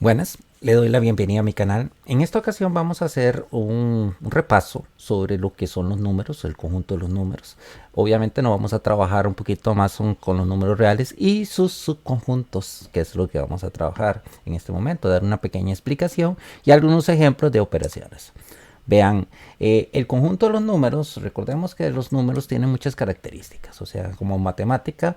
Buenas, le doy la bienvenida a mi canal. En esta ocasión vamos a hacer un repaso sobre lo que son los números, el conjunto de los números. Obviamente no vamos a trabajar un poquito más con los números reales y sus subconjuntos, que es lo que vamos a trabajar en este momento, dar una pequeña explicación y algunos ejemplos de operaciones. Vean, el conjunto de los números, recordemos que los números tienen muchas características, o sea, como matemática,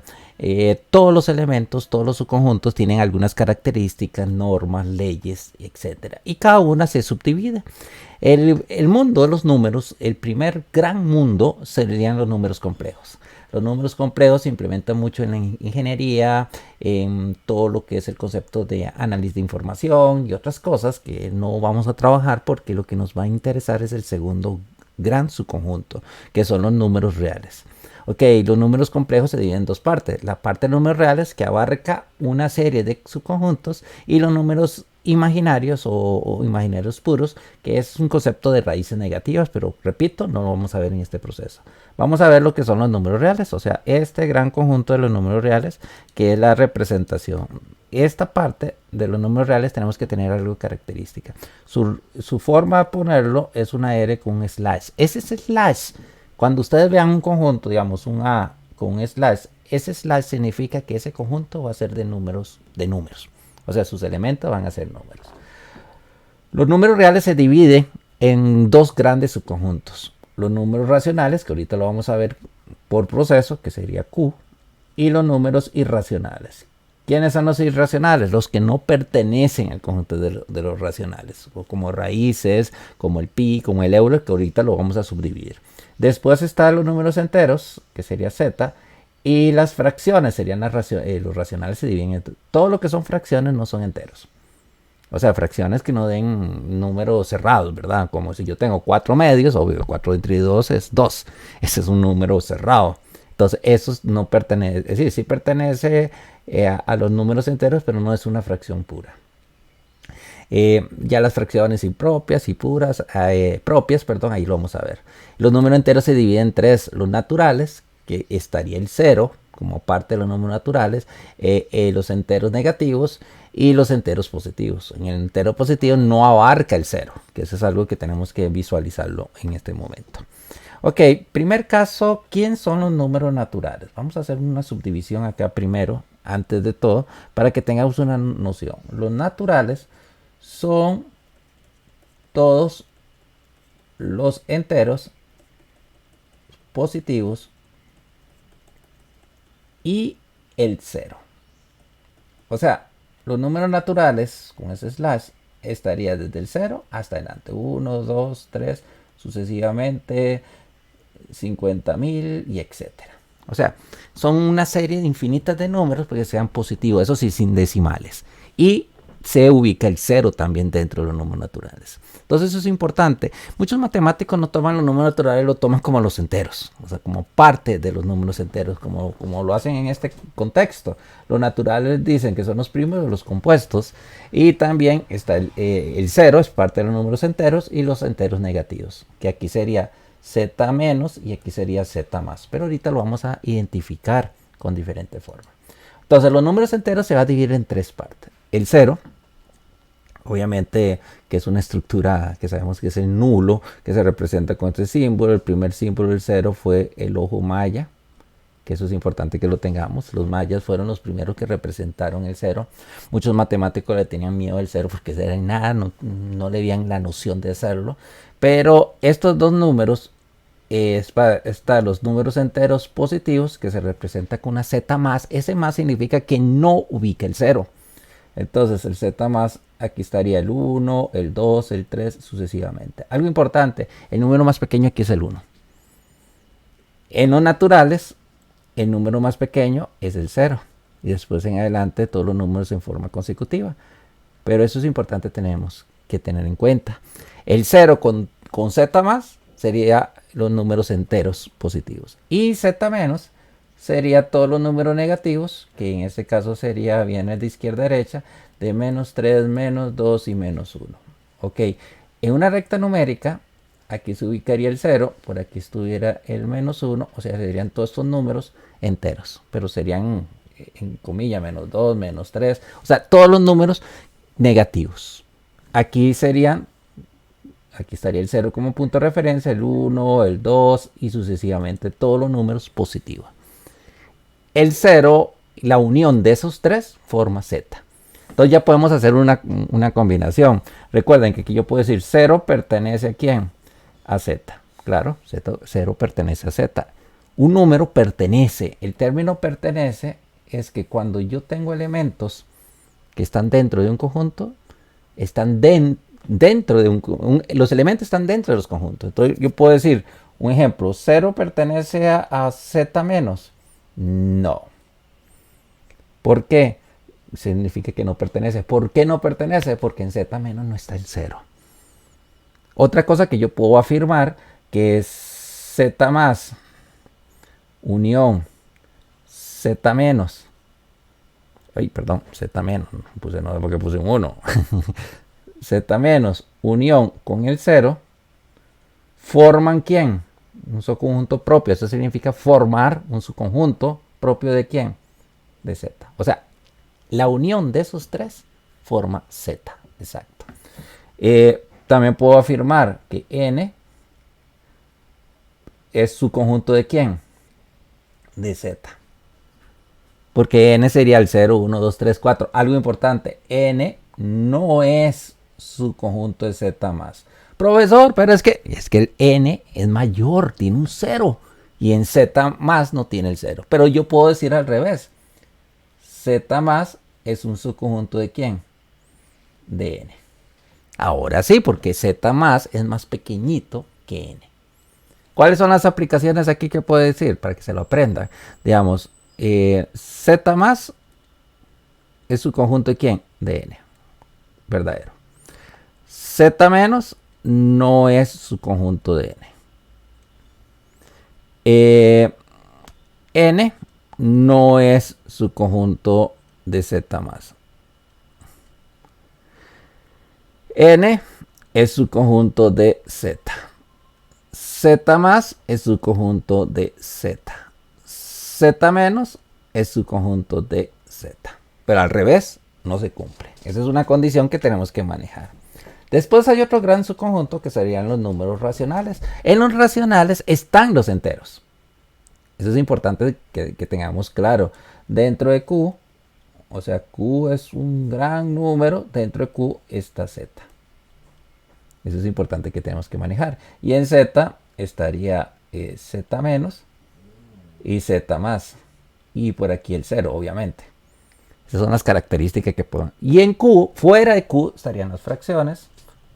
todos los elementos, todos los subconjuntos tienen algunas características, normas, leyes, etcétera. Y cada una se subdivide. El mundo de los números, el primer gran mundo, serían los números complejos. Los números complejos se implementan mucho en la ingeniería, en todo lo que es el concepto de análisis de información y otras cosas que no vamos a trabajar porque lo que nos va a interesar es el segundo gran subconjunto, que son los números reales. Ok, los números complejos se dividen en dos partes. La parte de números reales que abarca una serie de subconjuntos y los números imaginarios o imaginarios puros, que es un concepto de raíces negativas, pero repito, no lo vamos a ver en este proceso. Vamos a ver lo que son los números reales, o sea, este gran conjunto de los números reales, que es la representación. Esta parte de los números reales tenemos que tener algo característica. Su forma de ponerlo es una R con un slash. Ese slash, cuando ustedes vean un conjunto, digamos un A con un slash, ese slash significa que ese conjunto va a ser de números. O sea, sus elementos van a ser números. Los números reales se dividen en dos grandes subconjuntos. Los números racionales, que ahorita lo vamos a ver por proceso, que sería Q, y los números irracionales. ¿Quiénes son los irracionales? Los que no pertenecen al conjunto de los racionales, como raíces, como el pi, como el euro, que ahorita lo vamos a subdividir. Después están los números enteros, que sería z, y las fracciones serían los racionales se dividen entre todo lo que son fracciones no son enteros. O sea, fracciones que no den números cerrados, ¿verdad? Como si yo tengo 4 medios, obvio, 4 entre 2 es 2. Ese es un número cerrado. Entonces, eso no pertenece, es decir, sí pertenece a los números enteros, pero no es una fracción pura. Ya las fracciones impropias y puras, propias, perdón, ahí lo vamos a ver. Los números enteros se dividen en tres: los naturales, que estaría el 0 como parte de los números naturales, los enteros negativos y los enteros positivos. En el entero positivo no abarca el 0, que eso es algo que tenemos que visualizarlo en este momento. Ok, primer caso, ¿quién son los números naturales? Vamos a hacer una subdivisión acá primero, antes de todo, para que tengamos una noción. Los naturales son todos los enteros positivos y el 0. O sea, los números naturales con ese slash estaría desde el 0 hasta adelante. 1, 2, 3, sucesivamente 50.000 y etcétera. O sea, son una serie infinitas de números porque sean positivos, eso sí, sin decimales. Y se ubica el 0 también dentro de los números naturales. Entonces eso es importante. Muchos matemáticos no toman los números naturales, lo toman como los enteros, o sea, como parte de los números enteros, como lo hacen en este contexto. Los naturales dicen que son los primos de los compuestos, y también está el 0, es parte de los números enteros, y los enteros negativos, que aquí sería z menos y aquí sería z más. Pero ahorita lo vamos a identificar con diferente forma. Entonces los números enteros se va a dividir en tres partes. El 0, obviamente, que es una estructura que sabemos que es el nulo, que se representa con este símbolo. El primer símbolo del 0 fue el ojo maya, que eso es importante que lo tengamos. Los mayas fueron los primeros que representaron el 0. Muchos matemáticos le tenían miedo al 0 porque era nada, no le veían la noción de hacerlo. Pero estos dos números, están los números enteros positivos, que se representa con una z más. Ese más significa que no ubica el 0. Entonces el z más, aquí estaría el 1, el 2, el 3, sucesivamente. Algo importante, el número más pequeño aquí es el 1. En los naturales, el número más pequeño es el 0. Y después en adelante todos los números en forma consecutiva. Pero eso es importante, tenemos que tener en cuenta. El 0 con z más sería los números enteros positivos. Y z menos sería todos los números negativos, que en este caso viene de izquierda a derecha, de menos 3, menos 2 y menos 1. Ok, en una recta numérica, aquí se ubicaría el 0, por aquí estuviera el menos 1, o sea, serían todos estos números enteros, pero serían, en comillas, menos 2, menos 3, o sea, todos los números negativos. Aquí estaría el 0 como punto de referencia, el 1, el 2 y sucesivamente todos los números positivos. El 0, la unión de esos tres forma Z. Entonces ya podemos hacer una combinación. Recuerden que aquí yo puedo decir 0 pertenece a quién? A Z. Claro, 0 pertenece a Z. Un número pertenece. El término pertenece es que cuando yo tengo elementos que están dentro de un conjunto, están dentro de los elementos están dentro de los conjuntos. Entonces yo puedo decir, un ejemplo, 0 pertenece a Z menos. No. ¿Por qué? Significa que no pertenece. ¿Por qué no pertenece? Porque en Z menos no está el 0. Otra cosa que yo puedo afirmar que es Z más unión Z menos. Ay, perdón, Z menos. Puse no porque puse un 1. Z menos unión con el 0 forman ¿quién? Un subconjunto propio. Eso significa formar un subconjunto propio de ¿quién? De Z. O sea, la unión de esos tres forma Z. Exacto. También puedo afirmar que N es subconjunto de ¿quién? De Z. Porque N sería el 0, 1, 2, 3, 4. Algo importante, N no es subconjunto de Z más. Profesor, pero es que el N es mayor, tiene un 0. Y en Z más no tiene el 0. Pero yo puedo decir al revés. Z más es un subconjunto de ¿quién? De N. Ahora sí, porque Z más es más pequeñito que N. ¿Cuáles son las aplicaciones aquí que puedo decir? Para que se lo aprendan. Digamos, Z más es subconjunto de ¿quién? De N. Verdadero. Z menos no es subconjunto de N. N no es subconjunto de Z más. N es subconjunto de Z. Z más es subconjunto de Z. Z menos es subconjunto de Z. Pero al revés no se cumple. Esa es una condición que tenemos que manejar. Después hay otro gran subconjunto que serían los números racionales. En los racionales están los enteros. Eso es importante que tengamos claro. Dentro de Q, o sea, Q es un gran número, dentro de Q está Z. Eso es importante que tenemos que manejar. Y en Z estaría Z menos y Z más. Y por aquí el 0, obviamente. Esas son las características que pueden. Y en Q, fuera de Q, estarían las fracciones,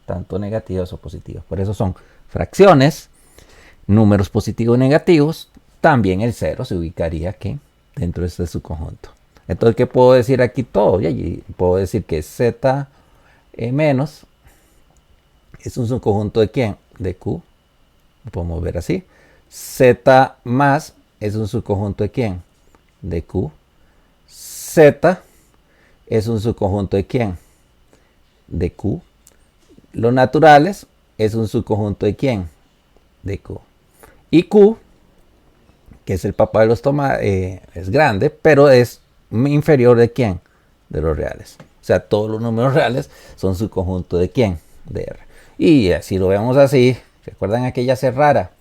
tanto negativas o positivas. Por eso son fracciones, números positivos y negativos. También el 0 se ubicaría aquí, dentro de este subconjunto. Entonces, ¿qué puedo decir aquí todo? Y puedo decir que Z menos es un subconjunto de ¿quién? De Q. Lo podemos ver así. Z más es un subconjunto de ¿quién? De Q. Z es un subconjunto de ¿quién? De Q. Los naturales es un subconjunto de ¿quién? De Q. Y Q, que es el papá de los tomates, es grande, pero es inferior de ¿quién? De los reales. O sea, todos los números reales son subconjunto de ¿quién? De R. Y si lo vemos así, ¿recuerdan aquella C rara?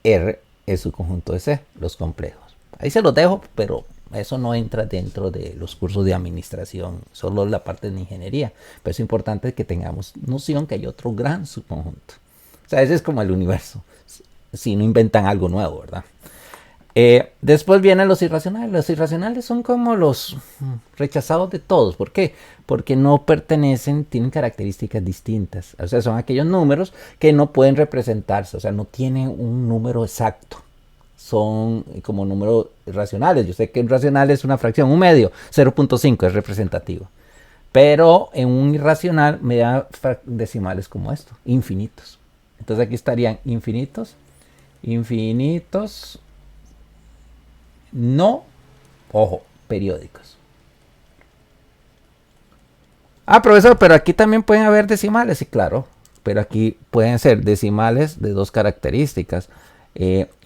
R es subconjunto de C, los complejos. Ahí se los dejo, pero eso no entra dentro de los cursos de administración, solo la parte de ingeniería. Pero es importante que tengamos noción que hay otro gran subconjunto. O sea, ese es como el universo, si no inventan algo nuevo, ¿verdad? Después vienen los irracionales. Los irracionales son como los rechazados de todos. ¿Por qué? Porque no pertenecen, tienen características distintas. O sea, son aquellos números que no pueden representarse. O sea, no tienen un número exacto. Son como números racionales. Yo sé que un racional es una fracción, un medio, 0.5 es representativo. Pero en un irracional me da decimales como esto, infinitos. Entonces aquí estarían infinitos, infinitos, no, ojo, periódicos. Ah, profesor, pero aquí también pueden haber decimales, sí, claro. Pero aquí pueden ser decimales de dos características.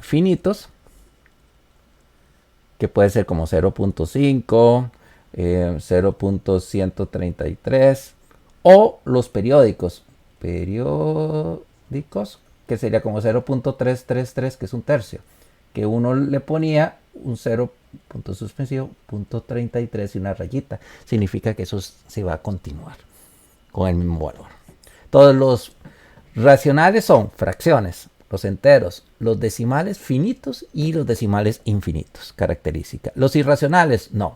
Finitos, que puede ser como 0.5, 0.133, o los periódicos, que sería como 0.333, que es un tercio, que uno le ponía un 0 punto suspensivo, punto 33 y una rayita. Significa que eso se va a continuar con el mismo valor. Todos los racionales son fracciones, los enteros, los decimales finitos y los decimales infinitos, característica. Los irracionales, no,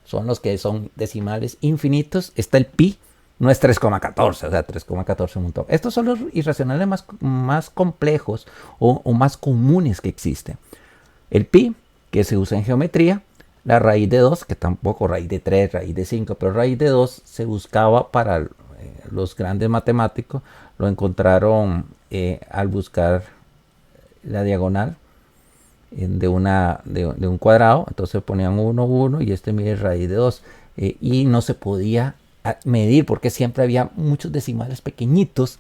son los que son decimales infinitos. Está el pi, no es 3,14, o sea, 3,14 un montón. Estos son los irracionales más complejos o más comunes que existen. El pi, que se usa en geometría, la raíz de 2, que tampoco raíz de 3, raíz de 5, pero raíz de 2 se buscaba para los grandes matemáticos. Lo encontraron al buscar la diagonal de un cuadrado. Entonces ponían 1, 1 y este mide raíz de 2. Y no se podía medir porque siempre había muchos decimales pequeñitos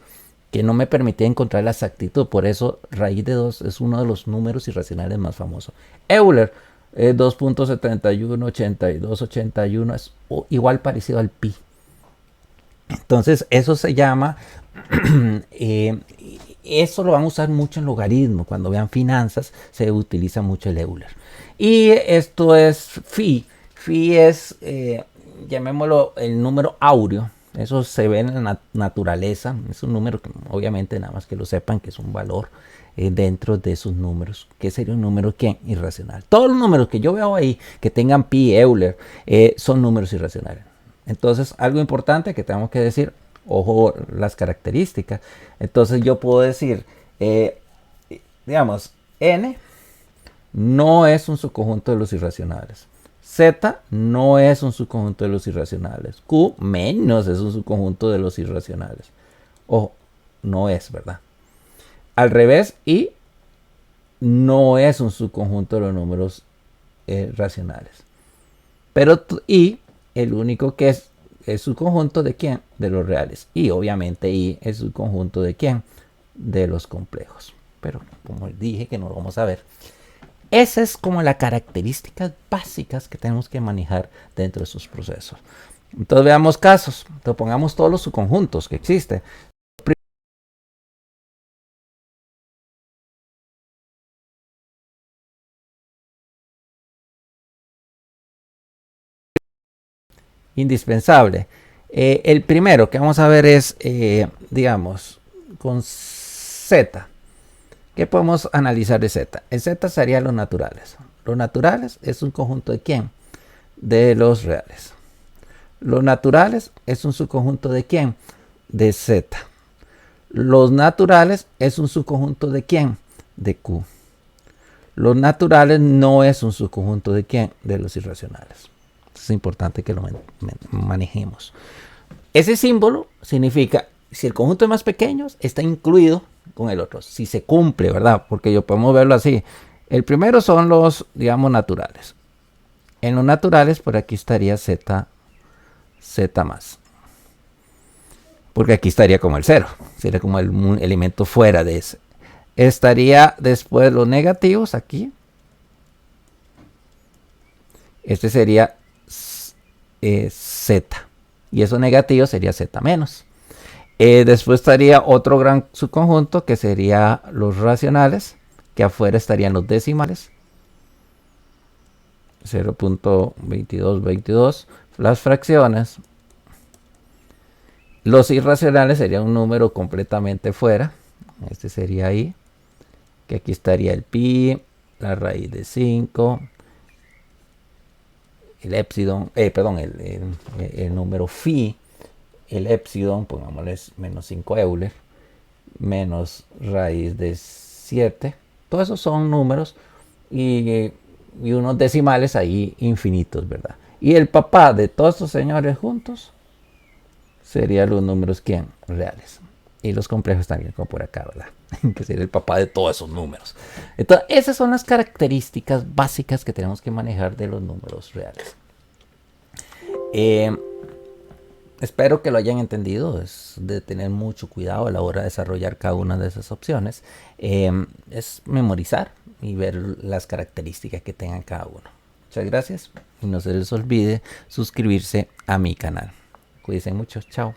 que no me permitía encontrar la exactitud. Por eso raíz de 2 es uno de los números irracionales más famosos. Euler, 2.718281, es igual parecido al pi. Entonces eso se llama, eso lo van a usar mucho en logaritmo. Cuando vean finanzas se utiliza mucho el Euler. Y esto es phi. Phi es, llamémoslo el número áureo. Eso se ve en la naturaleza. Es un número que obviamente nada más que lo sepan que es un valor dentro de esos números. ¿Qué sería un número qué? Irracional. Todos los números que yo veo ahí que tengan pi, Euler, son números irracionales. Entonces, algo importante que tenemos que decir, ojo las características. Entonces yo puedo decir, digamos, n no es un subconjunto de los irracionales. Z no es un subconjunto de los irracionales. Q menos es un subconjunto de los irracionales. Ojo, no es, ¿verdad? Al revés, y no es un subconjunto de los números racionales. Pero y el único que es subconjunto de quién? De los reales. Y obviamente y es subconjunto de quién? De los complejos. Pero como dije que no lo vamos a ver. Esas es como las características básicas que tenemos que manejar dentro de esos procesos. Entonces veamos casos. Entonces pongamos todos los subconjuntos que existen. Indispensable. El primero que vamos a ver es, digamos, con Z. ¿Qué podemos analizar de Z? El Z sería los naturales. Los naturales es un conjunto de quién? De los reales. Los naturales es un subconjunto de quién? De Z. Los naturales es un subconjunto de quién? De Q. Los naturales no es un subconjunto de quién? De los irracionales. Es importante que lo manejemos. Ese símbolo significa, si el conjunto es más pequeño, está incluido con el otro. Si se cumple, ¿verdad? Porque yo podemos verlo así. El primero son los, digamos, naturales. En los naturales, por aquí estaría Z más. Porque aquí estaría como el 0. Sería como un elemento fuera de ese. Estaría después los negativos aquí. Este sería Z. Y eso negativo sería Z menos. Después estaría otro gran subconjunto que sería los racionales, que afuera estarían los decimales. 0.2222. Las fracciones. Los irracionales sería un número completamente fuera. Este sería ahí. Que aquí estaría el pi, la raíz de 5. El epsilon, perdón, el número phi, el epsilon, pongámosle menos 5 Euler, menos raíz de 7. Todos esos son números y unos decimales ahí infinitos, ¿verdad? Y el papá de todos estos señores juntos serían los números, ¿quién? Reales. Y los complejos también, como por acá, ¿verdad? Que sería el papá de todos esos números. Entonces, esas son las características básicas que tenemos que manejar de los números reales. Espero que lo hayan entendido. Es de tener mucho cuidado a la hora de desarrollar cada una de esas opciones. Es memorizar y ver las características que tengan cada uno. Muchas gracias y no se les olvide suscribirse a mi canal. Cuídense mucho, chao.